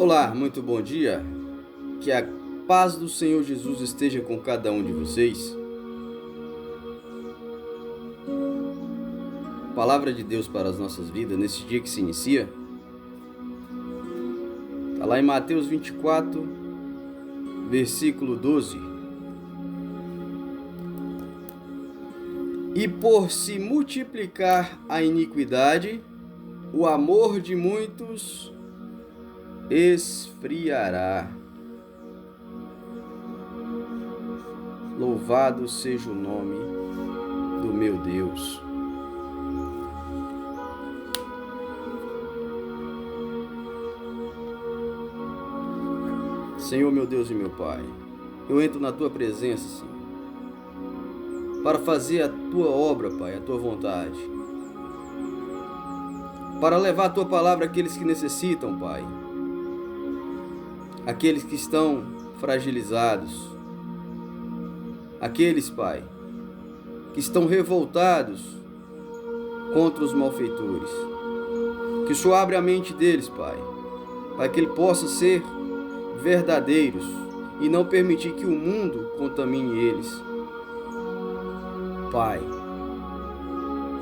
Olá, muito bom dia. Que a paz do Senhor Jesus esteja com cada um de vocês. Palavra de Deus para as nossas vidas nesse dia que se inicia. Está lá em Mateus 24, versículo 12. E por se multiplicar a iniquidade, o amor de muitos esfriará. Louvado seja o nome do meu Deus. Senhor, meu Deus e meu Pai, eu entro na Tua presença, Senhor, para fazer a Tua obra, Pai, a Tua vontade, para levar a Tua palavra àqueles que necessitam, Pai, aqueles que estão fragilizados, aqueles, Pai, que estão revoltados contra os malfeitores. Que o Senhor abra a mente deles, Pai, para que ele possa ser verdadeiros e não permitir que o mundo contamine eles. Pai,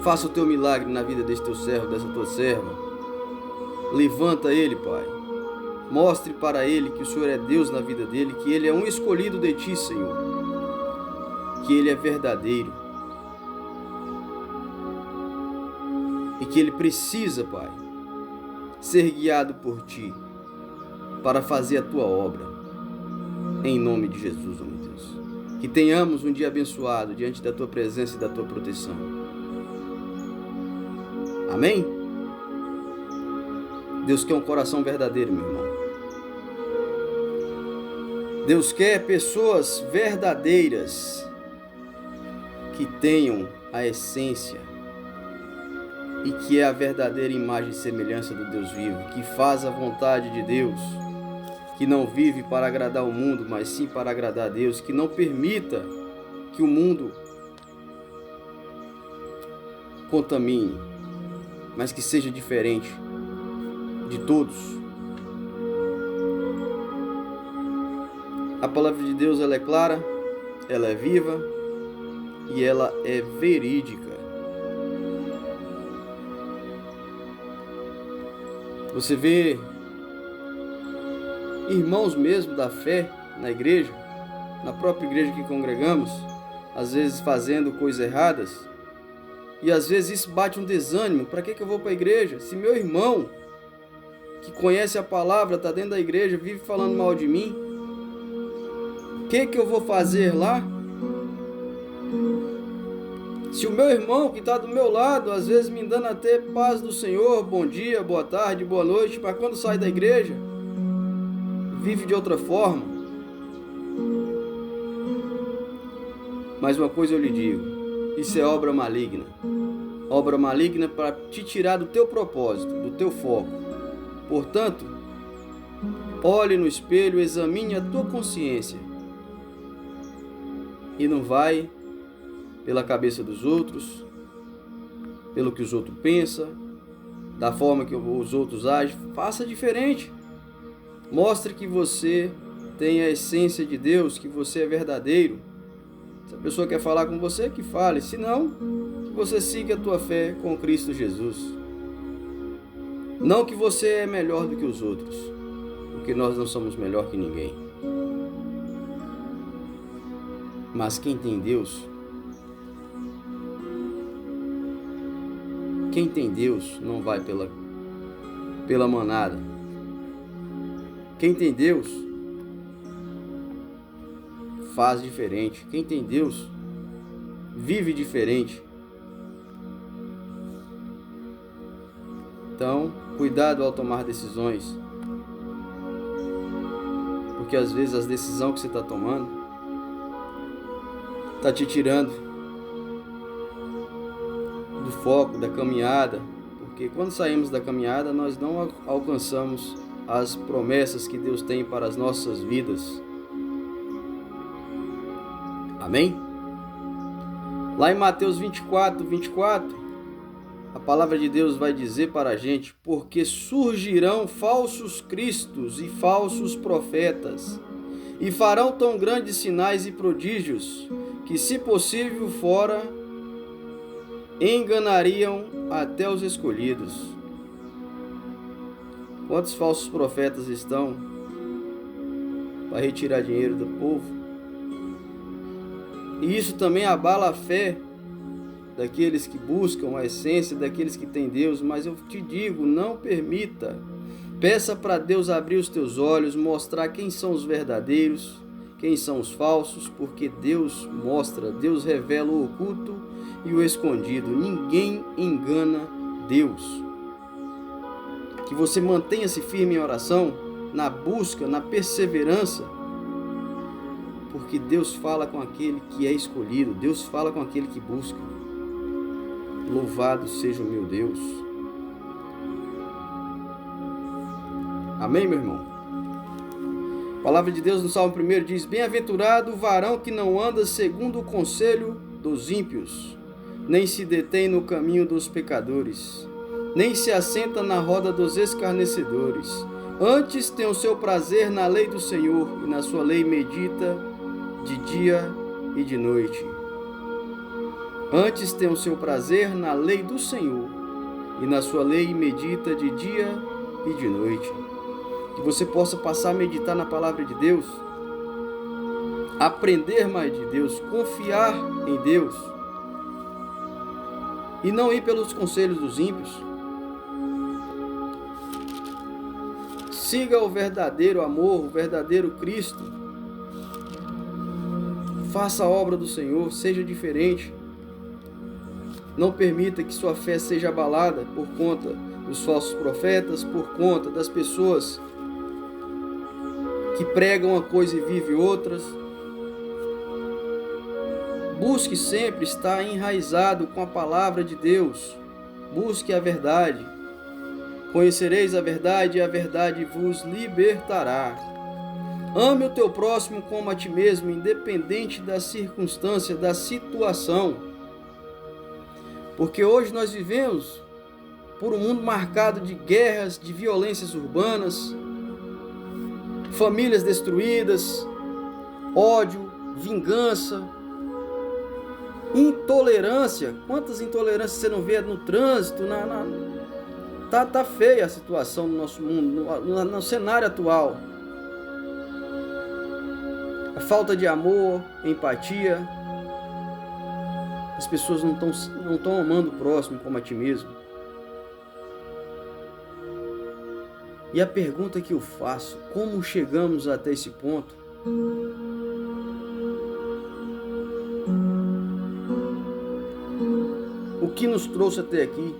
faça o Teu milagre na vida desse Teu servo, dessa Tua serva. Levanta ele, Pai. Mostre para ele que o Senhor é Deus na vida dele, que ele é um escolhido de Ti, Senhor, que ele é verdadeiro e que ele precisa, Pai, ser guiado por Ti para fazer a Tua obra, em nome de Jesus, ó meu Deus. Que tenhamos um dia abençoado diante da Tua presença e da Tua proteção. Amém? Deus quer um coração verdadeiro, meu irmão. Deus quer pessoas verdadeiras que tenham a essência e que é a verdadeira imagem e semelhança do Deus vivo, que faz a vontade de Deus, que não vive para agradar o mundo, mas sim para agradar a Deus, que não permita que o mundo contamine, mas que seja diferente de todos. A palavra de Deus, ela é clara, ela é viva e ela é verídica. Você vê irmãos mesmo da fé na igreja, na própria igreja que congregamos, às vezes fazendo coisas erradas, e às vezes isso bate um desânimo. Para que eu vou para a igreja? Se meu irmão, que conhece a palavra, está dentro da igreja, vive falando mal de mim, o que eu vou fazer lá? Se o meu irmão que está do meu lado, às vezes me dando até paz do Senhor, bom dia, boa tarde, boa noite, para quando sai da igreja, vive de outra forma. Mas uma coisa eu lhe digo, isso é obra maligna. Obra maligna para te tirar do teu propósito, do teu foco. Portanto, olhe no espelho, examine a tua consciência. E não vai pela cabeça dos outros, pelo que os outros pensam, da forma que os outros agem. Faça diferente. Mostre que você tem a essência de Deus, que você é verdadeiro. Se a pessoa quer falar com você, que fale. Se não, que você siga a tua fé com Cristo Jesus. Não que você é melhor do que os outros, porque nós não somos melhor que ninguém. Mas quem tem Deus, não vai pela manada. Quem tem Deus faz diferente. Quem tem Deus vive diferente. Então, cuidado ao tomar decisões, porque às vezes as decisões que você está tomando está te tirando do foco da caminhada, porque quando saímos da caminhada nós não alcançamos as promessas que Deus tem para as nossas vidas. Amém? Lá em Mateus 24, A palavra de Deus vai dizer para a gente: porque surgirão falsos cristos e falsos profetas, e farão tão grandes sinais e prodígios, que, se possível fora, enganariam até os escolhidos. Quantos falsos profetas estão para retirar dinheiro do povo? E isso também abala a fé daqueles que buscam a essência, daqueles que têm Deus. Mas eu te digo, não permita. Peça para Deus abrir os teus olhos, mostrar quem são os verdadeiros, quem são os falsos, porque Deus mostra, Deus revela o oculto e o escondido. Ninguém engana Deus. Que você mantenha-se firme em oração, na busca, na perseverança, porque Deus fala com aquele que é escolhido, Deus fala com aquele que busca. Louvado seja o meu Deus. Amém, meu irmão? A palavra de Deus no Salmo 1 diz: bem-aventurado o varão que não anda segundo o conselho dos ímpios, nem se detém no caminho dos pecadores, nem se assenta na roda dos escarnecedores. Antes tem o seu prazer na lei do Senhor, e na sua lei medita de dia e de noite. Antes tem o seu prazer na lei do Senhor, e na sua lei medita de dia e de noite. Que você possa passar a meditar na palavra de Deus, aprender mais de Deus, confiar em Deus, e não ir pelos conselhos dos ímpios. Siga o verdadeiro amor, o verdadeiro Cristo. Faça a obra do Senhor, seja diferente. Não permita que sua fé seja abalada por conta dos falsos profetas, por conta das pessoas que pregam uma coisa e vivem outras. Busque sempre estar enraizado com a palavra de Deus. Busque a verdade. Conhecereis a verdade, e a verdade vos libertará. Ame o teu próximo como a ti mesmo, independente da circunstância, da situação. Porque hoje nós vivemos por um mundo marcado de guerras, de violências urbanas, famílias destruídas, ódio, vingança, intolerância. Quantas intolerâncias você não vê no trânsito? Tá feia a situação no nosso mundo, no cenário atual. A falta de amor, empatia. As pessoas não estão amando o próximo como a ti mesmo. E a pergunta que eu faço: como chegamos até esse ponto? O que nos trouxe até aqui?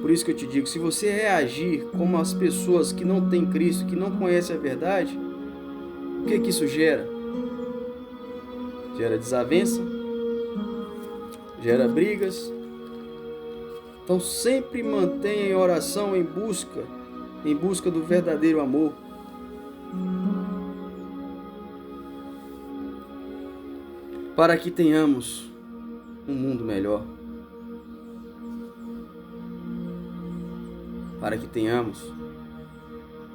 Por isso que eu te digo, se você reagir como as pessoas que não têm Cristo, que não conhecem a verdade, o que isso gera? Gera desavença, gera brigas. Então sempre mantenha em oração, em busca do verdadeiro amor. Para que tenhamos um mundo melhor. Para que tenhamos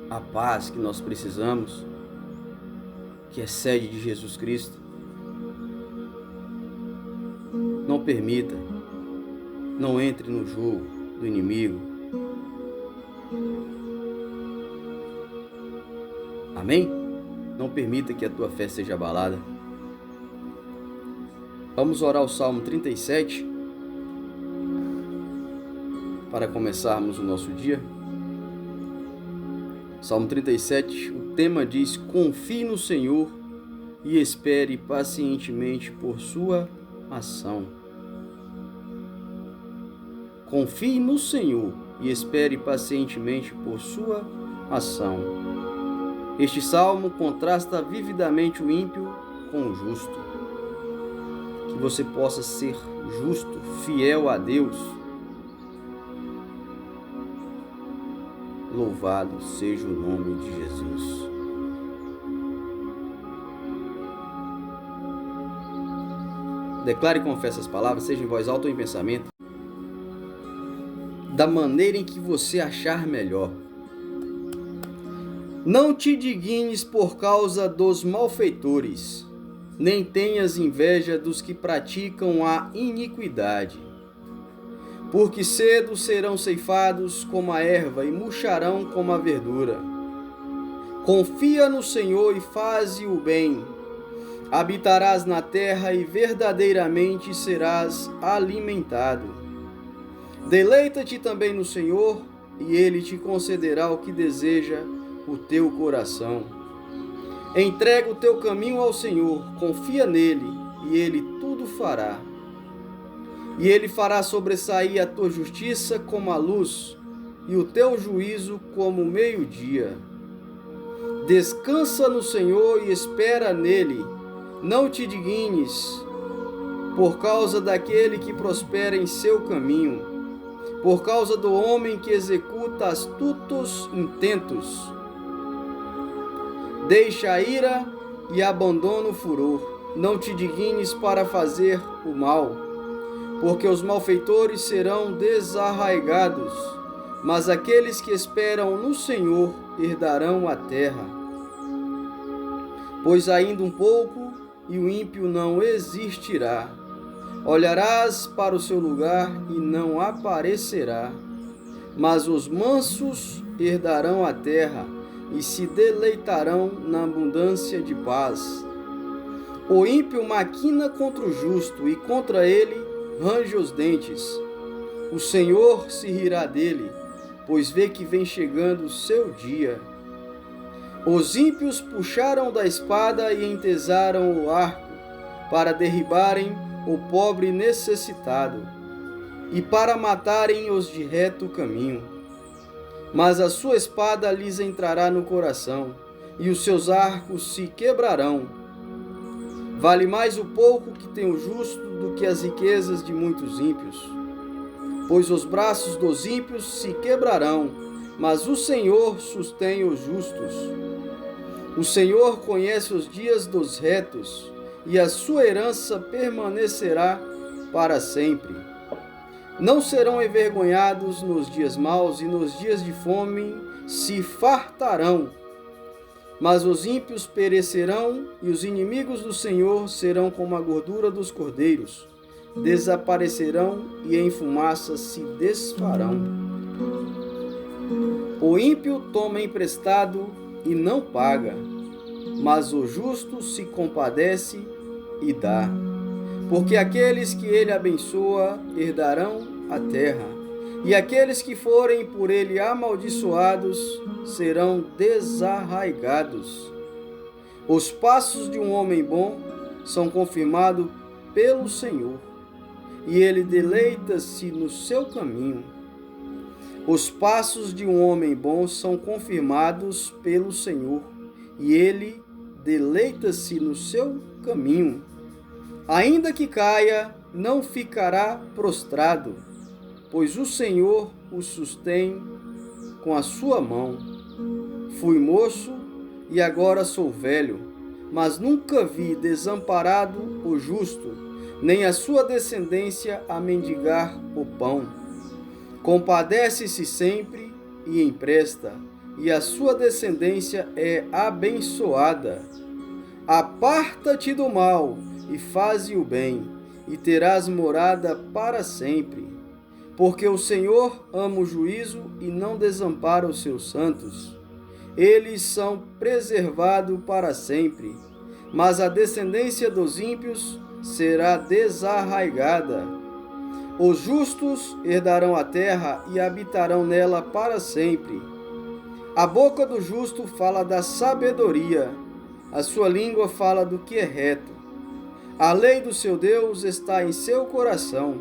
a paz que nós precisamos, que é sede de Jesus Cristo. Não permita, não entre no jogo do inimigo. Amém? Não permita que a tua fé seja abalada. Vamos orar o Salmo 37 para começarmos o nosso dia. Salmo 37, o tema diz: confie no Senhor e espere pacientemente por sua ação. Confie no Senhor e espere pacientemente por sua ação. Este salmo contrasta vividamente o ímpio com o justo. Que você possa ser justo, fiel a Deus. Louvado seja o nome de Jesus. declare e confesse as palavras, seja em voz alta ou em pensamento, da maneira em que você achar melhor. Não te dignes por causa dos malfeitores, nem tenhas inveja dos que praticam a iniquidade, porque cedo serão ceifados como a erva e murcharão como a verdura. Confia no Senhor e faze o bem, habitarás na terra e verdadeiramente serás alimentado. Deleita-te também no Senhor, e Ele te concederá o que deseja o teu coração. Entrega o teu caminho ao Senhor, confia nele, e Ele tudo fará. E Ele fará sobressair a tua justiça como a luz, e o teu juízo como o meio-dia. Descansa no Senhor e espera nele. Não te dignes por causa daquele que prospera em seu caminho, por causa do homem que executa astutos intentos. Deixa a ira e abandona o furor. Não te dignes para fazer o mal, porque os malfeitores serão desarraigados, mas aqueles que esperam no Senhor herdarão a terra. Pois ainda um pouco, e o ímpio não existirá. Olharás para o seu lugar e não aparecerá. Mas os mansos herdarão a terra e se deleitarão na abundância de paz. O ímpio maquina contra o justo e contra ele range os dentes. O Senhor se rirá dele, pois vê que vem chegando o seu dia. Os ímpios puxaram da espada e entesaram o arco, para derribarem o pobre necessitado, e para matarem os de reto caminho. Mas a sua espada lhes entrará no coração, e os seus arcos se quebrarão. Vale mais o pouco que tem o justo do que as riquezas de muitos ímpios. Pois os braços dos ímpios se quebrarão, mas o Senhor sustém os justos. O Senhor conhece os dias dos retos, e a sua herança permanecerá para sempre. Não serão envergonhados nos dias maus, e nos dias de fome se fartarão. Mas os ímpios perecerão, e os inimigos do Senhor serão como a gordura dos cordeiros. Desaparecerão e em fumaça se desfarão. O ímpio toma emprestado e não paga, mas o justo se compadece e dá. Porque aqueles que ele abençoa herdarão a terra, e aqueles que forem por ele amaldiçoados serão desarraigados. Os passos de um homem bom são confirmados pelo Senhor, e ele deleita-se no seu caminho. Os passos de um homem bom são confirmados pelo Senhor, e ele deleita-se no seu caminho. Ainda que caia, não ficará prostrado, pois o Senhor o sustém com a sua mão. Fui moço e agora sou velho, mas nunca vi desamparado o justo, nem a sua descendência a mendigar o pão. Compadece-se sempre e empresta, e a sua descendência é abençoada. Aparta-te do mal e faze o bem, e terás morada para sempre. Porque o Senhor ama o juízo e não desampara os seus santos. Eles são preservados para sempre, mas a descendência dos ímpios será desarraigada. Os justos herdarão a terra e habitarão nela para sempre. A boca do justo fala da sabedoria, a sua língua fala do que é reto. A lei do seu Deus está em seu coração,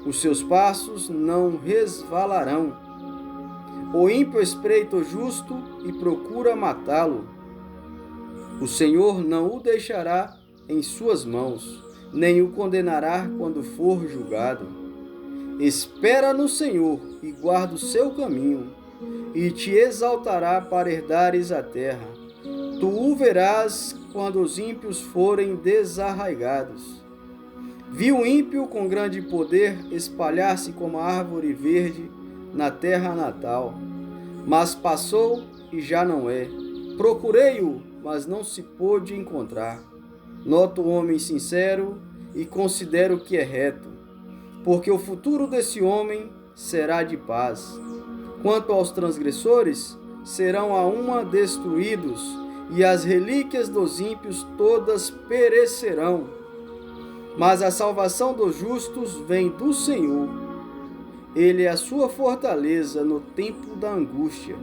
os seus passos não resvalarão. O ímpio espreita o justo e procura matá-lo. O Senhor não o deixará em suas mãos, nem o condenará quando for julgado. Espera no Senhor e guarda o seu caminho, e te exaltará para herdares a terra. Tu o verás quando os ímpios forem desarraigados. Vi o ímpio com grande poder espalhar-se como a árvore verde na terra natal, mas passou e já não é. Procurei-o, mas não se pôde encontrar. Noto o homem sincero e considero que é reto, porque o futuro desse homem será de paz. Quanto aos transgressores, serão a uma destruídos, e as relíquias dos ímpios todas perecerão. Mas a salvação dos justos vem do Senhor. Ele é a sua fortaleza no tempo da angústia.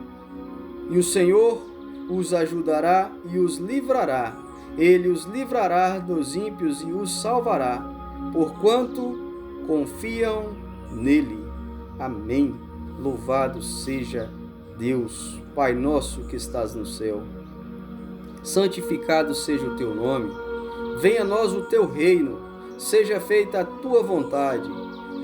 E o Senhor os ajudará e os livrará. Ele os livrará dos ímpios e os salvará, porquanto confiam nele. Amém. Louvado seja Deus, Pai nosso que estás no céu. Santificado seja o teu nome. Venha a nós o teu reino. Seja feita a tua vontade,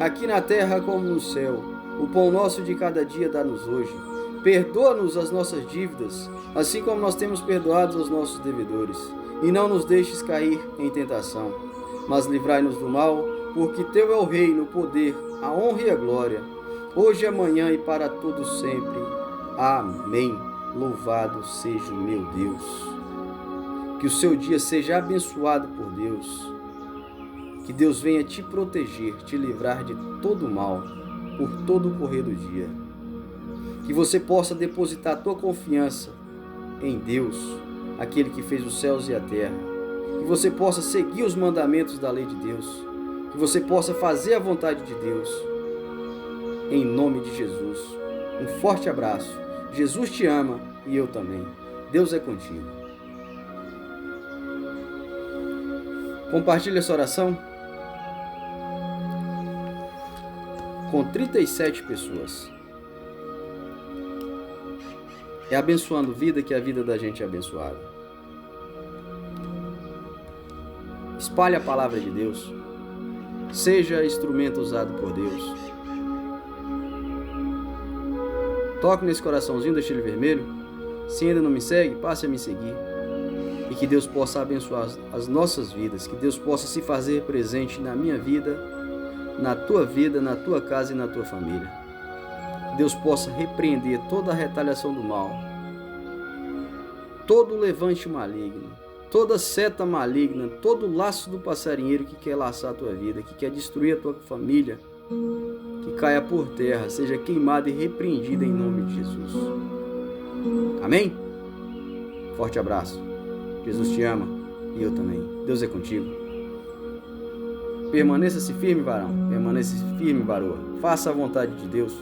aqui na terra como no céu. O pão nosso de cada dia dá-nos hoje. Perdoa-nos as nossas dívidas, assim como nós temos perdoado aos nossos devedores. E não nos deixes cair em tentação, mas livrai-nos do mal, porque teu é o reino, o poder, a honra e a glória, hoje, amanhã e para todos sempre. Amém. Louvado seja o meu Deus. Que o seu dia seja abençoado por Deus. Que Deus venha te proteger, te livrar de todo mal, por todo o correr do dia. Que você possa depositar a tua confiança em Deus, aquele que fez os céus e a terra. Que você possa seguir os mandamentos da lei de Deus. Que você possa fazer a vontade de Deus. Em nome de Jesus. Um forte abraço. Jesus te ama e eu também. Deus é contigo. Compartilhe essa oração com 37 pessoas. É abençoando vida que a vida da gente é abençoada. Espalhe a palavra de Deus. Seja instrumento usado por Deus. Toque nesse coraçãozinho do estilo vermelho. Se ainda não me segue, passe a me seguir. E que Deus possa abençoar as nossas vidas. Que Deus possa se fazer presente na minha vida, na tua casa e na tua família. Que Deus possa repreender toda a retaliação do mal, todo levante maligno, toda seta maligna, todo laço do passarinheiro que quer laçar a tua vida, que quer destruir a tua família, que caia por terra, seja queimada e repreendida em nome de Jesus. Amém? Forte abraço. Jesus te ama e eu também. Deus é contigo. Permaneça-se firme, varão. Permaneça-se firme, varoa. Faça a vontade de Deus.